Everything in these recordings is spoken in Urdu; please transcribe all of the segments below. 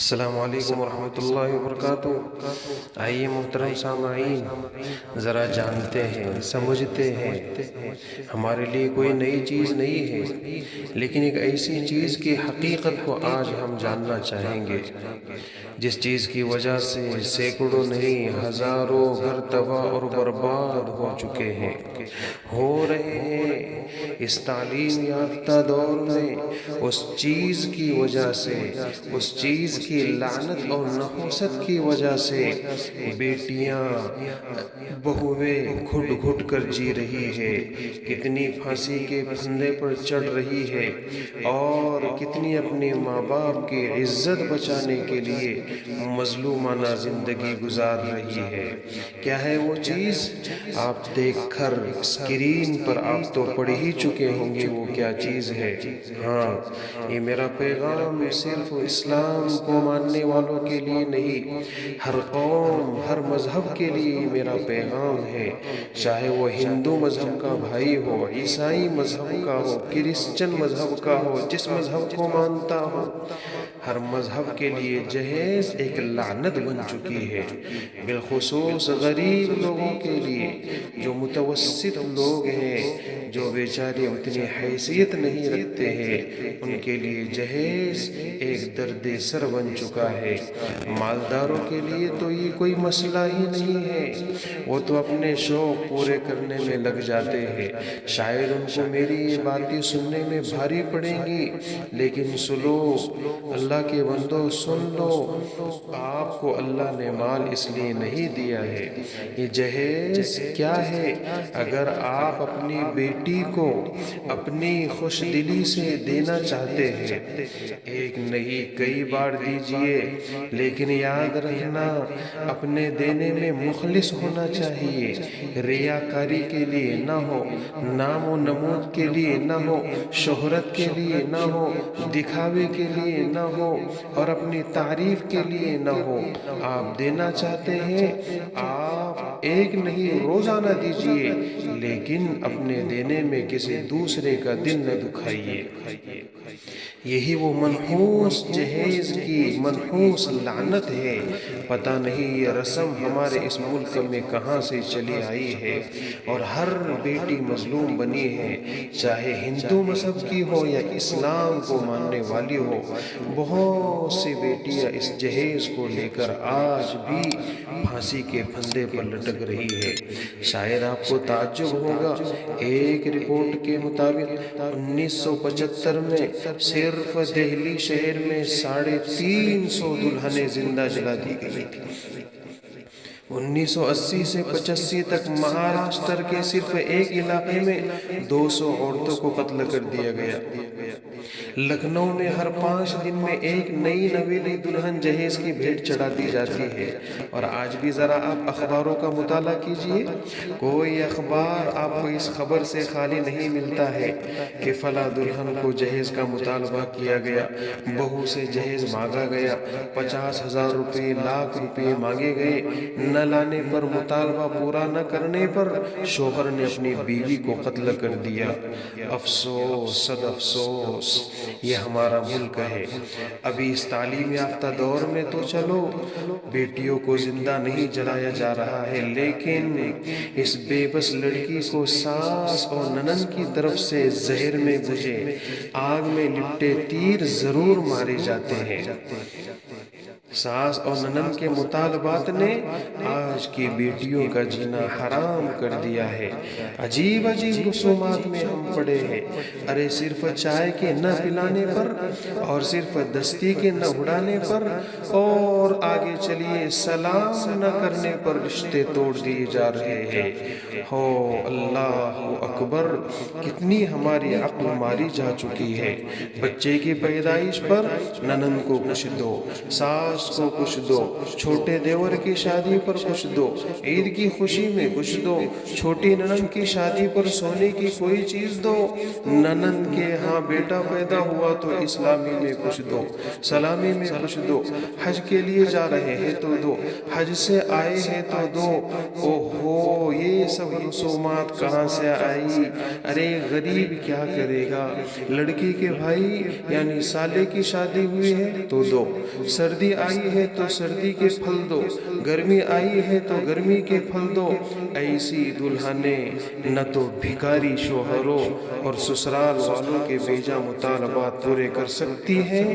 السلام علیکم ورحمۃ اللہ وبرکاتہ۔ آئیے محترم سامعین، ذرا جانتے ہیں، سمجھتے ہیں، ہمارے لیے کوئی نئی چیز نہیں ہے، لیکن ایک ایسی چیز کی حقیقت کو آج ہم جاننا چاہیں گے، جس چیز کی وجہ سے سینکڑوں نہیں ہزاروں گھر تباہ اور برباد ہو چکے ہیں، ہو رہے ہیں اس تعلیم یافتہ دور میں۔ اس چیز کی وجہ سے، اس چیز کی لعنت اور نحوست کی وجہ سے بیٹیاں، بہویں گھٹ گھٹ کر جی رہی ہے، کتنی پھانسی کے پھندے پر چڑھ رہی ہے، اور کتنی اپنے ماں باپ کی عزت بچانے کے لیے مظلومانہ زندگی گزار رہی ہے۔ کیا ہے وہ چیز؟ آپ دیکھ کر اسکرین پر آپ تو پڑھ ہی چکے ہوں گے وہ کیا چیز ہے۔ ہاں، یہ میرا پیغام صرف اسلام کو ماننے والوں کے لیے نہیں، ہر قوم، ہر مذہب کے لیے میرا پیغام ہے، چاہے وہ ہندو مذہب کا بھائی ہو، عیسائی مذہب کا ہو، کرسچن مذہب کا ہو، جس مذہب کو مانتا ہو، ہر مذہب کے لیے جہیز ایک لعنت بن چکی ہے، بالخصوص غریب لوگوں کے لیے، جو متوسط لوگ ہیں، جو بیچارے اتنی حیثیت نہیں رکھتے ہیں، ان کے لیے جہیز ایک درد سر بن چکا ہے۔ مالداروں کے لیے تو یہ کوئی مسئلہ ہی نہیں ہے، وہ تو اپنے شوق پورے کرنے میں لگ جاتے ہیں، شاید ان کو میری یہ باتیں سننے میں بھاری پڑیں گی، لیکن سنو اللہ کے بندو، سن لو، آپ کو اللہ نے مال اس لیے نہیں دیا ہے۔ یہ جہیز کیا ہے؟ اگر آپ اپنی بیٹی کو اپنی خوش دلی سے دینا چاہتے ہیں، ایک نہیں کئی بار دیجئے، لیکن یاد رکھنا اپنے دینے میں مخلص ہونا چاہیے، ریاکاری کے لیے نہ ہو، نام و نمود کے لیے نہ ہو، شہرت کے لیے نہ ہو، دکھاوے کے لیے نہ ہو، اور اپنی تعریف کے لیے نہ ہو۔ آپ دینا چاہتے ہیں، آپ ایک نہیں روزانہ دیجئے، لیکن اپنے دینے میں کسی دوسرے کا دل نہ دکھائیے۔ یہی وہ منحوس جہیز کی منحوس لعنت ہے۔ پتہ نہیں یہ رسم ہمارے اس ملک میں کہاں سے چلی آئی ہے، اور ہر بیٹی مظلوم بنی ہے، چاہے ہندو مذہب کی ہو یا اسلام کو ماننے والی ہو۔ بہت سی بیٹیاں اس جہیز کو لے کر آج بھی پھانسی کے پھندے پر لٹک رہی ہے۔ شاید آپ کو تعجب ہوگا، ایک رپورٹ کے مطابق 1975 میں صرف دہلی شہر میں 350 دلہنیں زندہ جلا دی گئی تھی۔ 1980 سے 85 تک مہاراشٹر کے صرف ایک علاقے میں 200 عورتوں کو قتل کر دیا گیا۔ لکھنؤ میں ہر 5 دن میں ایک نئی نویلی دلہن جہیز کی بھیٹ چڑھا دی جاتی ہے، اور آج بھی ذرا آپ اخباروں کا مطالعہ کیجئے، کوئی اخبار آپ کو اس خبر سے خالی نہیں ملتا ہے کہ فلاں دلہن کو جہیز کا مطالبہ کیا گیا، بہو سے جہیز مانگا گیا، 50,000 روپے، لاکھ روپے مانگے گئے، نہ لانے پر، مطالبہ پورا نہ کرنے پر شوہر نے اپنی بیوی کو قتل کر دیا۔ افسوس، صد افسوس، یہ ہمارا ملک ہے۔ ابھی اس تعلیم یافتہ دور میں تو چلو بیٹیوں کو زندہ نہیں جلایا جا رہا ہے، لیکن اس بے بس لڑکی کو ساس اور ننند کی طرف سے زہر میں بجھے آگ میں لپٹے تیر ضرور مارے جاتے ہیں۔ ساس اور ننند کے مطالبات نے آج کی بیٹیوں کا جینا حرام کر دیا ہے۔ عجیب عجیب رسومات میں ہم پڑے ہیں۔ ارے صرف چائے کے نہ پلانے پر، اور صرف دستی کے نہ اڑانے پر، اور آگے چلیے سلام نہ کرنے پر رشتے توڑ دیے جا رہے ہیں۔ ہو اللہ اکبر، کتنی ہماری عقل ماری جا چکی ہے۔ بچے کی پیدائش پر ننند کو کچھ دو، ساس ساس کو کچھ دو، چھوٹے دیور کی شادی پر کچھ دو، عید کی خوشی میں کچھ دو، چھوٹی ننند کی شادی پر سونے کی کوئی چیز دو، ننند کے ہاں بیٹا پیدا ہوا تو اسلامی میں کچھ دو، سلامی میں کچھ دو، حج کے لیے جا رہے ہیں تو دو، حج سے آئے ہیں تو دو۔ اوہو، یہ سب رسومات کہاں سے آئی؟ ارے غریب کیا کرے گا؟ لڑکی کے بھائی یعنی سالے کی شادی ہوئی ہے تو دو، سردی آئی ہے تو سردی کے پھل دو، گرمی آئی ہے تو گرمی کے پھل دو۔ ایسی دلہنیں نہ تو بھکاری شوہروں اور سسرال والوں کے بیجا مطالبات پورے کر سکتی ہیں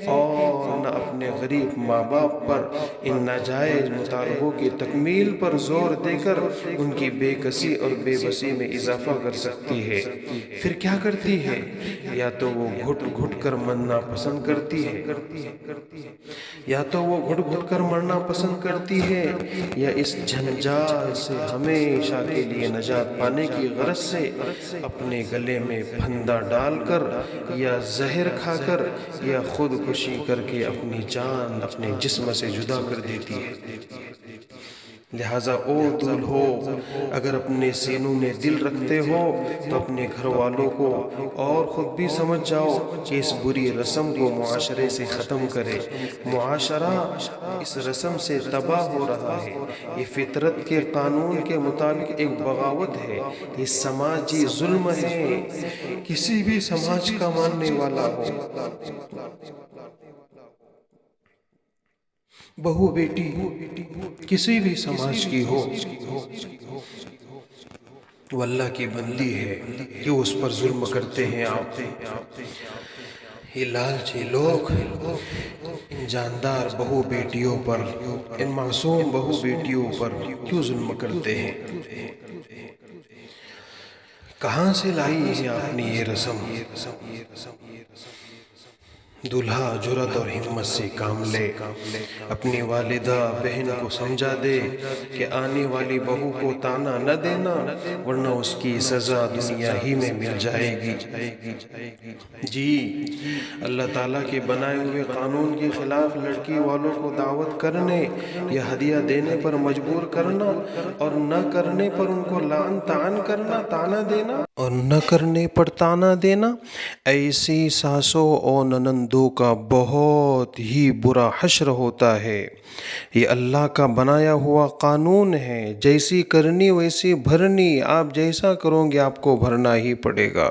اور نہ اپنے غریب ماں باپ پر ان ناجائز مطالبوں کی تکمیل پر زور دے کر ان کی بے کسی اور بے بسی میں اضافہ کر سکتی ہے۔ پھر کیا کرتی ہے؟ یا تو وہ گھٹ گھٹ کر مرنا پسند کرتی ہے، یا اس جھنجال سے ہمیشہ کے لیے نجات پانے کی غرض سے اپنے گلے میں پھندا ڈال کر یا زہر کھا کر یا خودکشی کر کے اپنی جان اپنے جسم سے جدا کر دیتی ہے۔ لہٰذا او دولہو، اگر اپنے سینوں میں دل رکھتے ہو تو اپنے گھر والوں کو اور خود بھی سمجھ جاؤ کہ اس بری رسم کو معاشرے سے ختم کرے۔ معاشرہ اس رسم سے تباہ ہو رہا ہے، یہ فطرت کے قانون کے مطابق ایک بغاوت ہے، یہ سماجی ظلم ہے۔ کسی بھی سماج کا ماننے والا ہو، بہو بیٹی کسی بھی سماج کی ہو، وہ اللہ کی بندی ہے، کیوں اس پر ظلم کرتے ہیں آپ؟ یہ لالچی لوگ ان جاندار بہو بیٹیوں پر، ان معصوم بہو بیٹیوں پر کیوں ظلم کرتے ہیں؟ کہاں سے لائی ہے آپ نے یہ رسم؟ دولہا جرات اور ہمت سے کام لے، اپنی والدہ بہن کو سمجھا دے کہ آنے والی بہو کو تانا نہ دینا ورنہ اس کی سزا دنیا ہی میں مل جائے گی۔ جی، اللہ تعالیٰ کے بنائے ہوئے قانون کے خلاف لڑکی والوں کو دعوت کرنے یا ہدیہ دینے پر مجبور کرنا اور نہ کرنے پر ان کو لعن طعن کرنا، تانا دینا اور نہ کرنے پر تانا دینا، ایسی ساسوں اور ننندوں کا بہت ہی برا حشر ہوتا ہے۔ یہ اللہ کا بنایا ہوا قانون ہے، جیسی کرنی ویسی بھرنی، آپ جیسا کرو گے آپ کو بھرنا ہی پڑے گا۔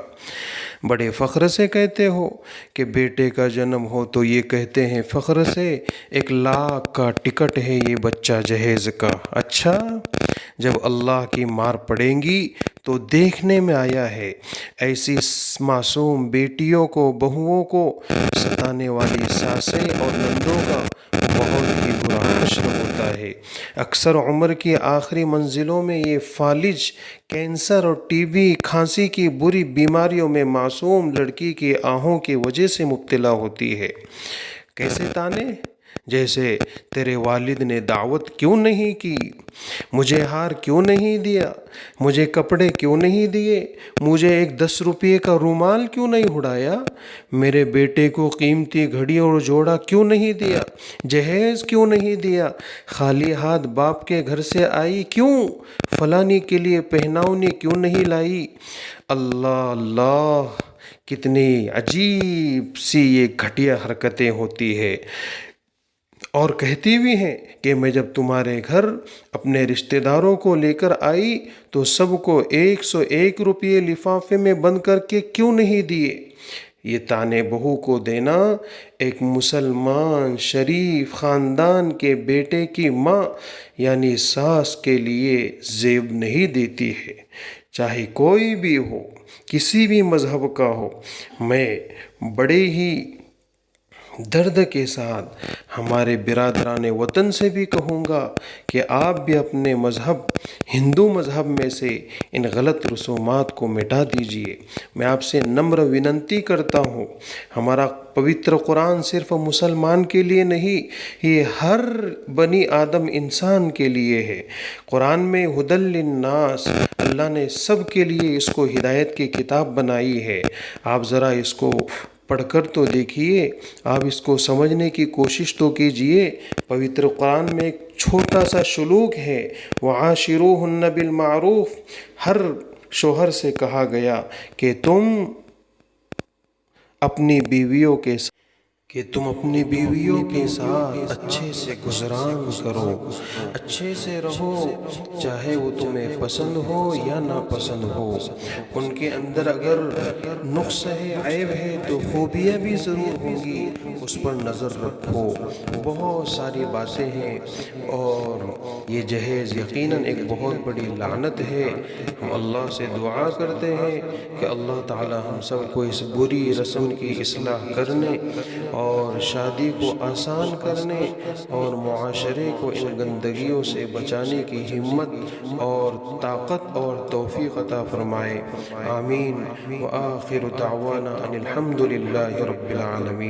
بڑے فخر سے کہتے ہو کہ بیٹے کا جنم ہو تو یہ کہتے ہیں فخر سے 1,00,000 کا ٹکٹ ہے یہ بچہ جہیز کا۔ اچھا، جب اللہ کی مار پڑیں گی تو دیکھنے میں آیا ہے ایسی معصوم بیٹیوں کو، بہوؤں کو ستانے والی ساسیں اور نندوں کا بہت ہی برا حشر ہوتا ہے۔ اکثر عمر کی آخری منزلوں میں یہ فالج، کینسر اور ٹی بی، کھانسی کی بری بیماریوں میں معصوم لڑکی کی آہوں کی وجہ سے مبتلا ہوتی ہے۔ کیسے تانے؟ جیسے تیرے والد نے دعوت کیوں نہیں کی، مجھے ہار کیوں نہیں دیا، مجھے کپڑے کیوں نہیں دیے، مجھے ایک 10 روپے کا رومال کیوں نہیں اڑایا، میرے بیٹے کو قیمتی گھڑی اور جوڑا کیوں نہیں دیا، جہیز کیوں نہیں دیا، خالی ہاتھ باپ کے گھر سے آئی کیوں، فلانی کے لیے پہناؤنی کیوں نہیں لائی۔ اللہ اللہ، کتنی عجیب سی یہ گھٹیا حرکتیں ہوتی ہے۔ اور کہتی بھی ہیں کہ میں جب تمہارے گھر اپنے رشتہ داروں کو لے کر آئی تو سب کو 101 روپے لفافے میں بند کر کے کیوں نہیں دیے۔ یہ تانے بہو کو دینا ایک مسلمان شریف خاندان کے بیٹے کی ماں یعنی ساس کے لیے زیب نہیں دیتی ہے، چاہے کوئی بھی ہو، کسی بھی مذہب کا ہو۔ میں بڑے ہی درد کے ساتھ ہمارے برادران وطن سے بھی کہوں گا کہ آپ بھی اپنے مذہب ہندو مذہب میں سے ان غلط رسومات کو مٹا دیجئے۔ میں آپ سے نمر وننتی کرتا ہوں، ہمارا پوتر قرآن صرف مسلمان کے لیے نہیں، یہ ہر بنی آدم انسان کے لیے ہے۔ قرآن میں ہدی للناس، اللہ نے سب کے لیے اس کو ہدایت کی کتاب بنائی ہے۔ آپ ذرا اس کو پڑھ کر تو دیکھیے، آپ اس کو سمجھنے کی کوشش تو کیجئے۔ پوتر قرآن میں ایک چھوٹا سا شلوک ہے، وَعَاشِرُوهُنَّ بِالْمَعْرُوفِ، ہر شوہر سے کہا گیا کہ تم اپنی بیویوں کے ساتھ اچھے سے گزران کرو، اچھے سے رہو، چاہے وہ تمہیں پسند ہو یا ناپسند ہو۔ ان کے اندر اگر نقص ہے، عیب ہے، تو خوبیاں بھی ضرور ہوں گی، اس پر نظر رکھو۔ بہت ساری باتیں ہیں، اور یہ جہیز یقیناً ایک بہت بڑی لعنت ہے۔ ہم اللہ سے دعا کرتے ہیں کہ اللہ تعالی ہم سب کو اس بری رسم کی اصلاح کرنے اور شادی کو آسان کرنے اور معاشرے کو ان گندگیوں سے بچانے کی ہمت اور طاقت اور توفیق عطا فرمائے۔ آمین۔ وآخر دعوانا ان الحمد للہ رب العالمین۔